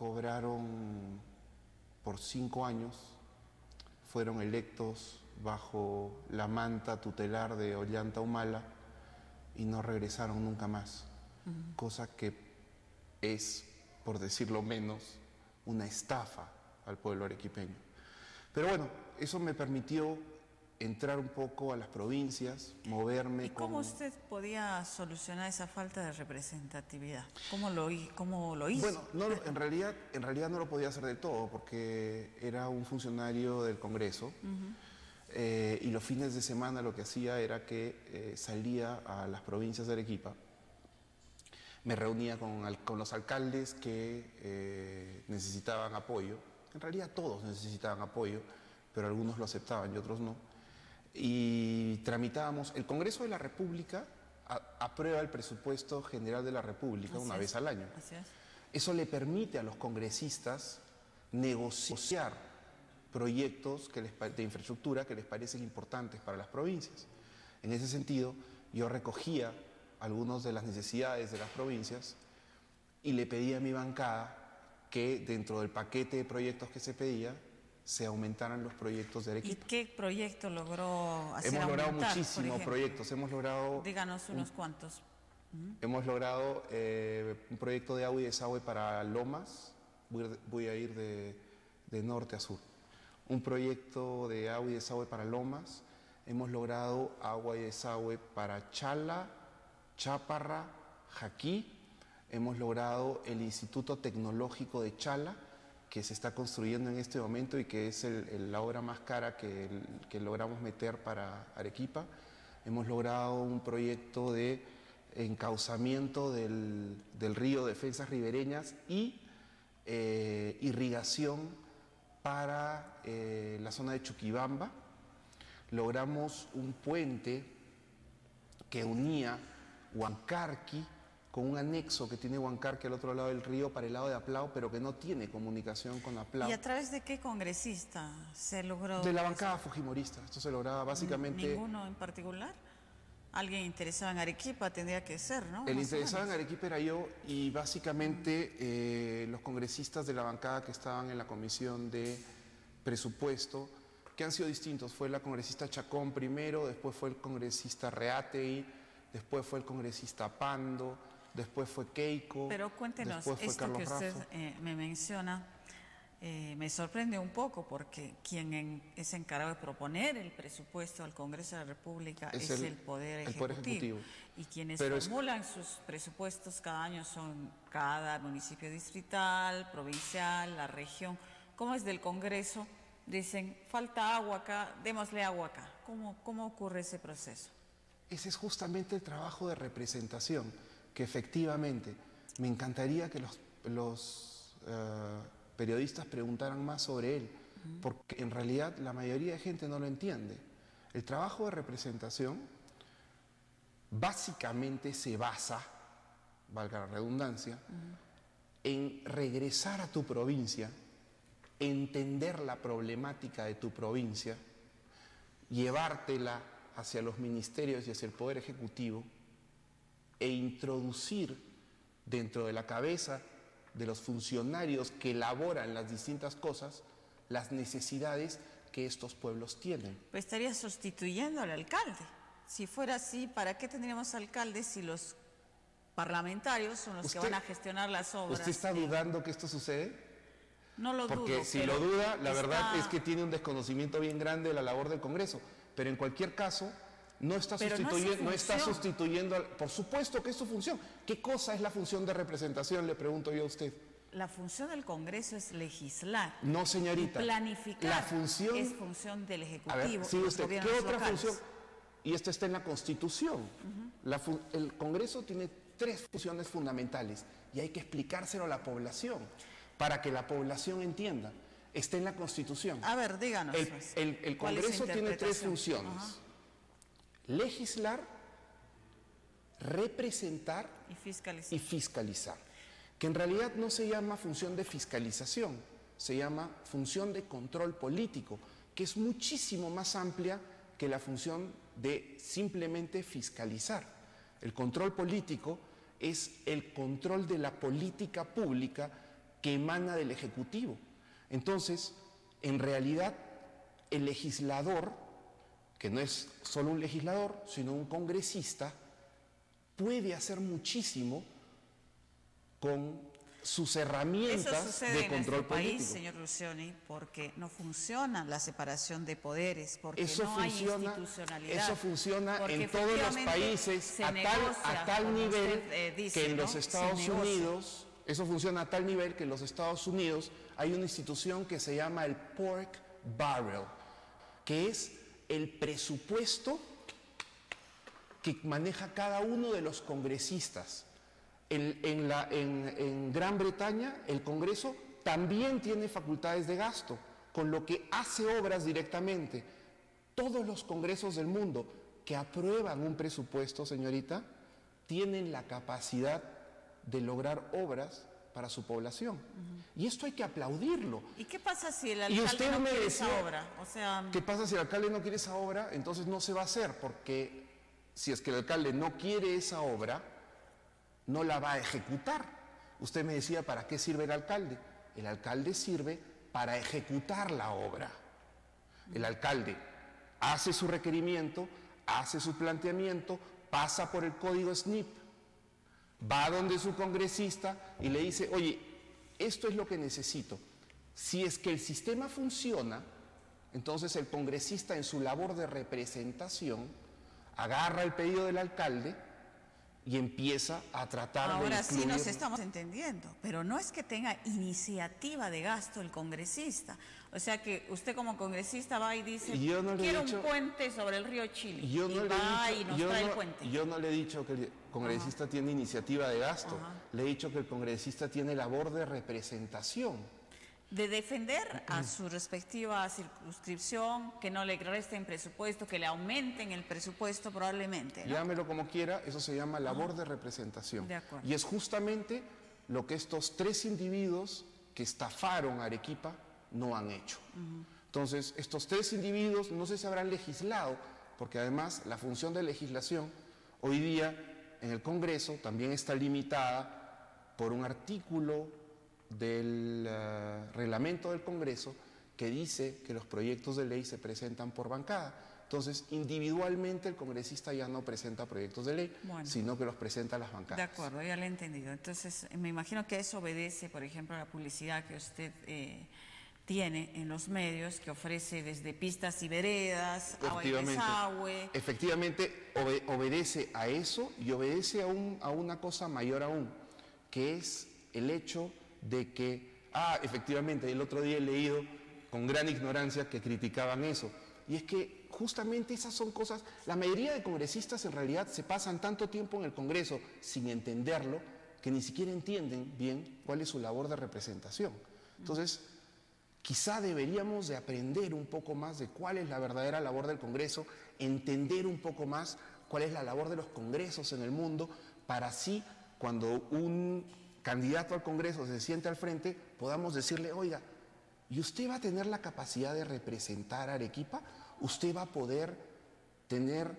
cobraron por 5 años, fueron electos bajo la manta tutelar de Ollanta Humala y no regresaron nunca más, cosa que es, por decirlo menos, una estafa al pueblo arequipeño. Pero bueno, eso me permitió entrar un poco a las provincias, moverme. ¿Y cómo usted podía solucionar esa falta de representatividad? ¿Cómo lo hizo? Bueno, en realidad no lo podía hacer del todo, porque era un funcionario del Congreso, y los fines de semana lo que hacía era que salía a las provincias de Arequipa, me reunía con los alcaldes que necesitaban apoyo. En realidad todos necesitaban apoyo, pero algunos lo aceptaban y otros no. Y tramitábamos, el Congreso de la República aprueba el presupuesto general de la República una vez al año. Así es. Eso le permite a los congresistas negociar proyectos de infraestructura que les parecen importantes para las provincias. En ese sentido, yo recogía algunas de las necesidades de las provincias y le pedía a mi bancada que dentro del paquete de proyectos que se pedía se aumentaran los proyectos de Arequipa. ¿Y qué proyecto logró hacer Hemos logrado aumentar, muchísimos proyectos. Hemos logrado... Díganos unos cuantos. Hemos logrado un proyecto de agua y desagüe para Lomas. Voy a ir de norte a sur. Un proyecto de agua y desagüe para Lomas. Hemos logrado agua y desagüe para Chala, Cháparra, Jaquí. Hemos logrado el Instituto Tecnológico de Chala, que se está construyendo en este momento y que es la obra más cara que logramos meter para Arequipa. Hemos logrado un proyecto de encauzamiento del río Defensas Ribereñas y irrigación para la zona de Chuquibamba. Logramos un puente que unía Huancarqui con un anexo que tiene Huancarqui al otro lado del río para el lado de Aplao, pero que no tiene comunicación con Aplao. ¿Y a través de qué congresista se logró? De la bancada fujimorista. Esto se lograba básicamente... ¿Ninguno en particular? Alguien interesado en Arequipa tendría que ser, ¿no? El interesado en Arequipa era yo, y básicamente los congresistas de la bancada que estaban en la comisión de presupuesto, que han sido distintos. Fue la congresista Chacón primero, después fue el congresista Reatey, después fue el congresista Pando, después fue Keiko. Pero cuéntenos, después fue esto Carlos que usted Raffo. Me menciona, me sorprende un poco, porque quien es encargado de proponer el presupuesto al Congreso de la República es el Poder Ejecutivo. Y quienes formulan sus presupuestos cada año son cada municipio distrital, provincial, la región. ¿Cómo es del Congreso? Dicen, falta agua acá, démosle agua acá. ¿Cómo ocurre ese proceso? Ese es justamente el trabajo de representación, que efectivamente me encantaría que los periodistas preguntaran más sobre él, porque en realidad la mayoría de gente no lo entiende. El trabajo de representación básicamente se basa, valga la redundancia, en regresar a tu provincia, entender la problemática de tu provincia, llevártela hacia los ministerios y hacia el Poder Ejecutivo e introducir dentro de la cabeza de los funcionarios que elaboran las distintas cosas las necesidades que estos pueblos tienen. Pues estaría sustituyendo al alcalde. Si fuera así, ¿para qué tendríamos alcaldes si los parlamentarios son los que van a gestionar las obras? ¿Usted está dudando que esto sucede? No lo dudo. Porque si lo duda, la verdad es que tiene un desconocimiento bien grande de la labor del Congreso. Pero en cualquier caso, no está sustituyendo, por supuesto que es su función. ¿Qué cosa es la función de representación? Le pregunto yo a usted. La función del Congreso es legislar. No, señorita. Planificar. La función es función del Ejecutivo. A ver, sí, usted, ¿qué otra función? Y esto está en la Constitución. El Congreso tiene 3 funciones fundamentales y hay que explicárselo a la población para que la población entienda. Está en la Constitución. A ver, díganos. El Congreso tiene 3 funciones. Legislar, representar y fiscalizar. Que en realidad no se llama función de fiscalización, se llama función de control político, que es muchísimo más amplia que la función de simplemente fiscalizar. El control político es el control de la política pública que emana del Ejecutivo. Entonces, en realidad, el legislador, que no es solo un legislador, sino un congresista, puede hacer muchísimo con sus herramientas de control político. País, señor Lucioni, porque no funciona la separación de poderes, porque no hay institucionalidad. Eso funciona en todos los países a tal nivel que en los Estados Unidos, eso funciona a tal nivel que en los Estados Unidos hay una institución que se llama el pork barrel, que es el presupuesto que maneja cada uno de los congresistas. En Gran Bretaña, el Congreso también tiene facultades de gasto, con lo que hace obras directamente. Todos los congresos del mundo que aprueban un presupuesto, señorita, tienen la capacidad de lograr obras para su población. Y esto hay que aplaudirlo. ¿Y qué pasa si el alcalde no quiere esa obra? O sea, ¿qué pasa si el alcalde no quiere esa obra? Entonces no se va a hacer, porque si es que el alcalde no quiere esa obra, no la va a ejecutar. Usted me decía, ¿para qué sirve el alcalde? El alcalde sirve para ejecutar la obra. El alcalde hace su requerimiento, hace su planteamiento, pasa por el código SNIP, va donde su congresista y le dice, oye, esto es lo que necesito. Si es que el sistema funciona, entonces el congresista en su labor de representación agarra el pedido del alcalde y empieza a tratar de incluir... Ahora sí nos estamos entendiendo, pero no es que tenga iniciativa de gasto el congresista. O sea que usted como congresista va y dice, quiero un puente sobre el río Chile, y va y nos trae el puente. Yo no le he dicho que el congresista tiene iniciativa de gasto, le he dicho que el congresista tiene labor de representación. De defender a su respectiva circunscripción, que no le resten presupuesto, que le aumenten el presupuesto probablemente, ¿no? Llámelo como quiera, eso se llama labor de representación. De acuerdo. Y es justamente lo que estos 3 individuos que estafaron a Arequipa no han hecho. Entonces, estos 3 individuos no sé si habrán legislado, porque además la función de legislación hoy día en el Congreso también está limitada por un artículo del reglamento del Congreso que dice que los proyectos de ley se presentan por bancada. Entonces, individualmente el congresista ya no presenta proyectos de ley, sino que los presenta a las bancadas. De acuerdo, ya lo he entendido. Entonces, me imagino que eso obedece, por ejemplo, a la publicidad que usted tiene en los medios, que ofrece desde pistas y veredas, agua y desagüe. Efectivamente, obedece a eso y obedece a una cosa mayor aún, que es el hecho de que, efectivamente, el otro día he leído con gran ignorancia que criticaban eso. Y es que justamente esas son cosas, la mayoría de congresistas en realidad se pasan tanto tiempo en el Congreso sin entenderlo, que ni siquiera entienden bien cuál es su labor de representación. Entonces, quizá deberíamos de aprender un poco más de cuál es la verdadera labor del Congreso, entender un poco más cuál es la labor de los congresos en el mundo, para así, cuando un candidato al Congreso se siente al frente, podamos decirle, oiga, ¿y usted va a tener la capacidad de representar a Arequipa? ¿Usted va a poder tener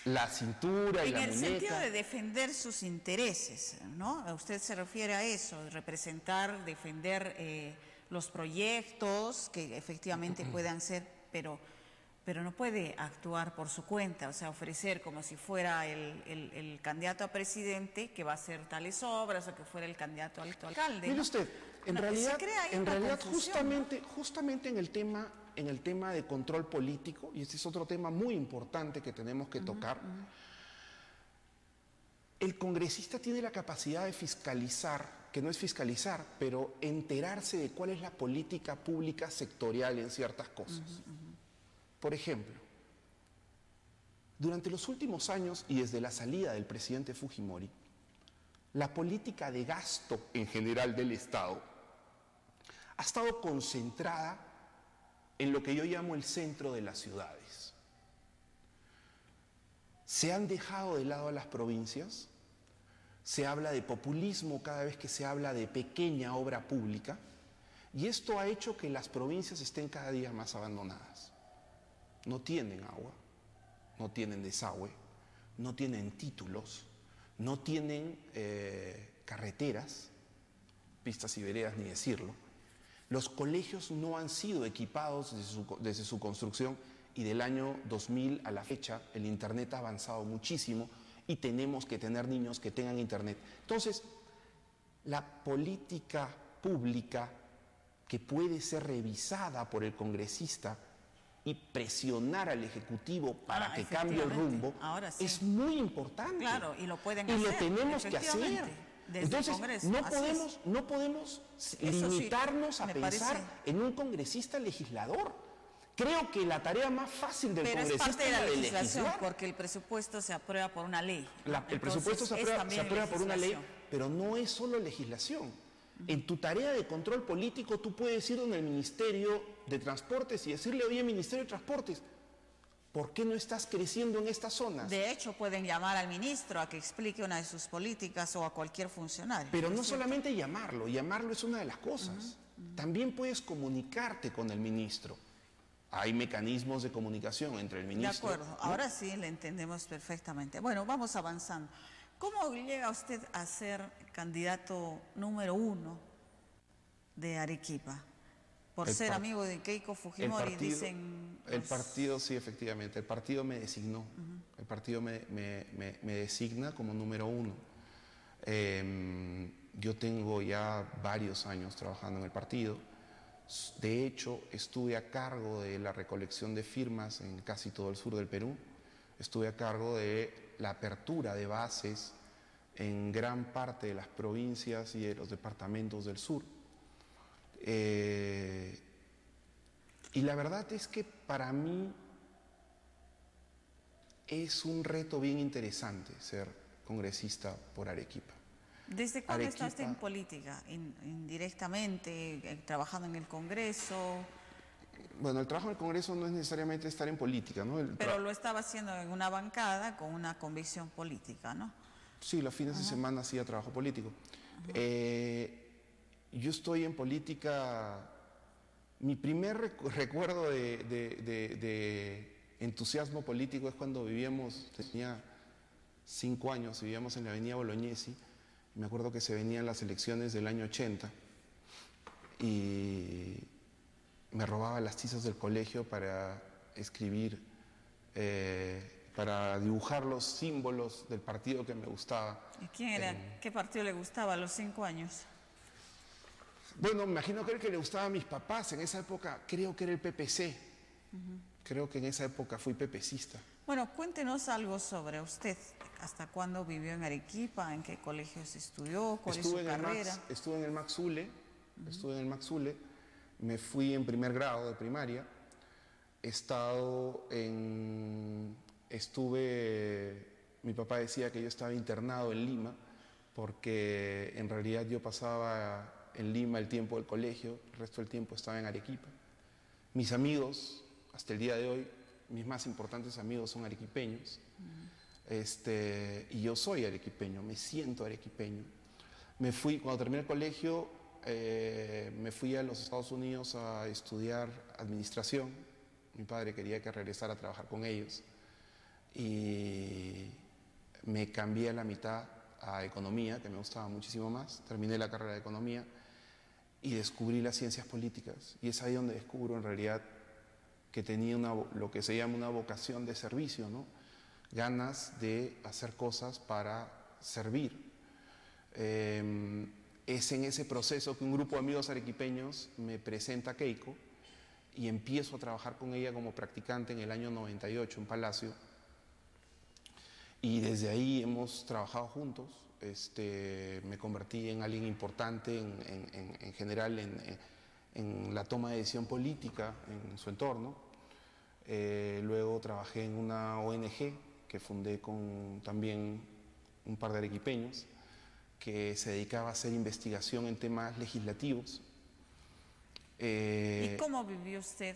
la cintura y la muñeca? En el sentido de defender sus intereses, ¿no? Usted se refiere a eso, de representar, defender los proyectos que efectivamente puedan ser, pero no puede actuar por su cuenta, o sea, ofrecer como si fuera el candidato a presidente que va a hacer tales obras, o que fuera el candidato a alcalde. Mire usted, en realidad justamente en el tema de control político, y este es otro tema muy importante que tenemos que tocar, el congresista tiene la capacidad de fiscalizar, que no es fiscalizar, pero enterarse de cuál es la política pública sectorial en ciertas cosas. Por ejemplo, durante los últimos años y desde la salida del presidente Fujimori, la política de gasto en general del Estado ha estado concentrada en lo que yo llamo el centro de las ciudades. Se han dejado de lado a las provincias, se habla de populismo cada vez que se habla de pequeña obra pública, y esto ha hecho que las provincias estén cada día más abandonadas. No tienen agua, no tienen desagüe, no tienen títulos, no tienen carreteras, pistas y veredas ni decirlo. Los colegios no han sido equipados desde su construcción, y del año 2000 a la fecha el Internet ha avanzado muchísimo y tenemos que tener niños que tengan Internet. Entonces, la política pública que puede ser revisada por el congresista y presionar al Ejecutivo para que cambie el rumbo, sí, es muy importante. Claro, y lo pueden hacer. Y lo tenemos que hacer. Entonces, no podemos limitarnos a pensar en un congresista legislador. Creo que la tarea más fácil del congresista es parte de la legislación, porque el presupuesto se aprueba por una ley. El presupuesto se aprueba por una ley, pero no es solo legislación. En tu tarea de control político tú puedes ir donde el Ministerio de Transportes y decirle: oye, Ministerio de Transportes, ¿por qué no estás creciendo en estas zonas? De hecho, pueden llamar al ministro a que explique una de sus políticas o a cualquier funcionario. Pero no solamente llamarlo es una de las cosas. También puedes comunicarte con el ministro. Hay mecanismos de comunicación entre el ministro. De acuerdo, ¿no? Ahora sí le entendemos perfectamente. Bueno, vamos avanzando. ¿Cómo llega usted a ser candidato número 1 de Arequipa? Por ser amigo de Keiko Fujimori, dicen... El partido, sí, efectivamente. El partido me designó. El partido me designa como número 1. Yo tengo ya varios años trabajando en el partido. De hecho, estuve a cargo de la recolección de firmas en casi todo el sur del Perú. Estuve a cargo de la apertura de bases en gran parte de las provincias y de los departamentos del sur. Y la verdad es que para mí es un reto bien interesante ser congresista por Arequipa. ¿Desde cuándo está usted en política? ¿Indirectamente, trabajando en el Congreso? Bueno, el trabajo en el Congreso no es necesariamente estar en política, ¿no? Pero lo estaba haciendo en una bancada con una convicción política, ¿no? Sí, los fines de semana hacía trabajo político. Yo estoy en política. Mi primer recuerdo de entusiasmo político es cuando tenía 5 años, vivíamos en la avenida Bolognesi. Me acuerdo que se venían las elecciones del año 80 y me robaba las tizas del colegio para escribir, para dibujar los símbolos del partido que me gustaba. ¿Y quién era? ¿Qué partido le gustaba a los 5 años? Bueno, me imagino que era el que le gustaba a mis papás. En esa época creo que era el PPC. Creo que en esa época fui pepecista. Bueno, cuéntenos algo sobre usted. ¿Hasta cuándo vivió en Arequipa? ¿En qué colegios estudió? ¿Cuál es su carrera? Estuve en el Max Zule. Me fui en primer grado de primaria. Mi papá decía que yo estaba internado en Lima, porque en realidad yo pasaba en Lima el tiempo del colegio, el resto del tiempo estaba en Arequipa. Mis amigos, hasta el día de hoy, mis más importantes amigos son arequipeños. Y yo soy arequipeño, me siento arequipeño. Cuando terminé el colegio, me fui a los Estados Unidos a estudiar administración. Mi padre quería que regresara a trabajar con ellos. Y me cambié a la mitad a economía, que me gustaba muchísimo más. Terminé la carrera de economía y descubrí las ciencias políticas. Y es ahí donde descubro en realidad que tenía lo que se llama una vocación de servicio, ¿no? Ganas de hacer cosas para servir. Es en ese proceso que un grupo de amigos arequipeños me presenta a Keiko y empiezo a trabajar con ella como practicante en el año 98 en Palacio. Y desde ahí hemos trabajado juntos. Me convertí en alguien importante en general en la toma de decisión política en su entorno. Luego trabajé en una ONG que fundé con también un par de arequipeños, que se dedicaba a hacer investigación en temas legislativos. ¿Y cómo vivió usted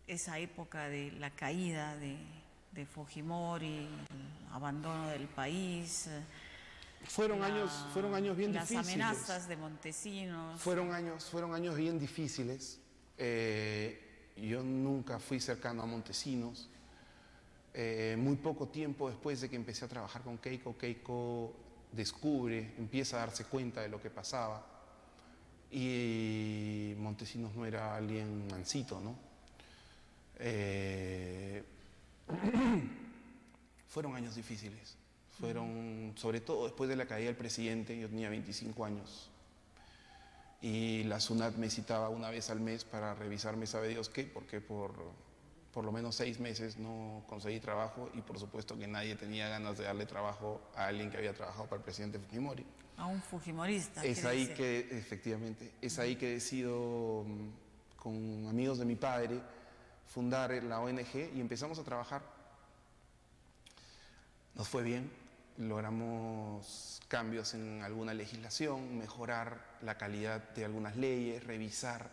esa época de la caída de Fujimori, el abandono del país? Fueron años bien difíciles. Las amenazas de Montesinos. Fueron años bien difíciles. Yo nunca fui cercano a Montesinos. Muy poco tiempo después de que empecé a trabajar con Keiko descubre, empieza a darse cuenta de lo que pasaba. Y Montesinos no era alguien mansito, ¿no? Fueron años difíciles. Fueron, sobre todo después de la caída del presidente, yo tenía 25 años. Y la SUNAT me citaba una vez al mes para revisarme, sabe Dios qué, porque por lo menos 6 meses no conseguí trabajo y por supuesto que nadie tenía ganas de darle trabajo a alguien que había trabajado para el presidente Fujimori. A un fujimorista. Es ahí que, efectivamente, es ahí que decido, con amigos de mi padre, fundar la ONG y empezamos a trabajar. Nos fue bien, logramos cambios en alguna legislación, mejorar la calidad de algunas leyes, revisar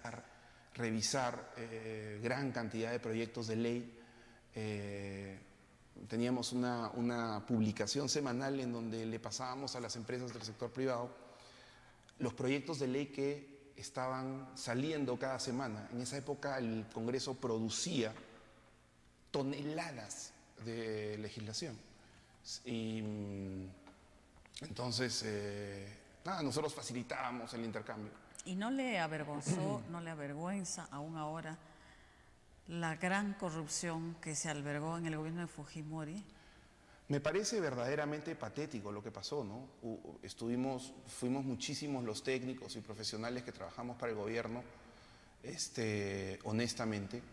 gran cantidad de proyectos de ley. Teníamos una publicación semanal en donde le pasábamos a las empresas del sector privado los proyectos de ley que estaban saliendo cada semana. En esa época el Congreso producía toneladas de legislación. Y entonces, nosotros facilitábamos el intercambio. ¿Y no le avergonzó, no le avergüenza aún ahora la gran corrupción que se albergó en el gobierno de Fujimori? Me parece verdaderamente patético lo que pasó, ¿no? Fuimos muchísimos los técnicos y profesionales que trabajamos para el gobierno, honestamente,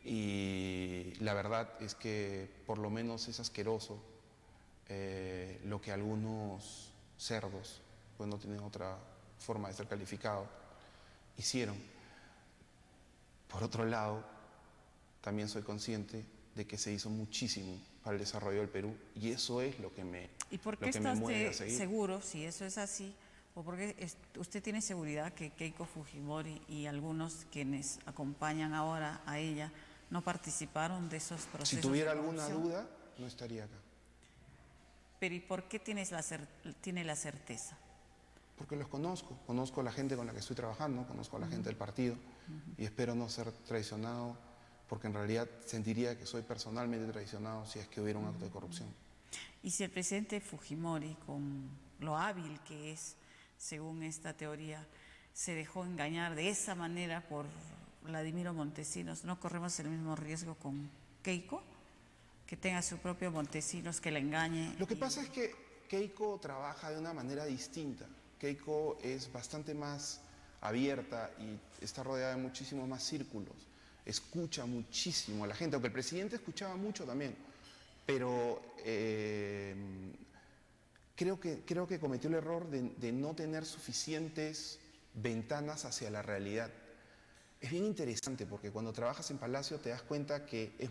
y la verdad es que por lo menos es asqueroso lo que algunos cerdos, pues no tienen otra forma de ser calificado, hicieron. Por otro lado, también soy consciente de que se hizo muchísimo para el desarrollo del Perú y eso es lo que me mueve a seguir. ¿Y por qué está usted seguro, si eso es así, o por qué usted tiene seguridad que Keiko Fujimori y algunos quienes acompañan ahora a ella no participaron de esos procesos? Si tuviera alguna duda, no estaría acá. Pero ¿y por qué tiene la certeza? Porque los conozco a la gente con la que estoy trabajando, conozco a la gente del partido y espero no ser traicionado, porque en realidad sentiría que soy personalmente traicionado si es que hubiera un acto de corrupción. Y si el presidente Fujimori, con lo hábil que es, según esta teoría, se dejó engañar de esa manera por Vladimiro Montesinos, ¿no corremos el mismo riesgo con Keiko? Que tenga su propio Montesinos, que la engañe. Lo que pasa es que Keiko trabaja de una manera distinta. Keiko es bastante más abierta y está rodeada de muchísimos más círculos. Escucha muchísimo a la gente, aunque el presidente escuchaba mucho también, pero creo que cometió el error de no tener suficientes ventanas hacia la realidad. Es bien interesante porque cuando trabajas en Palacio te das cuenta que es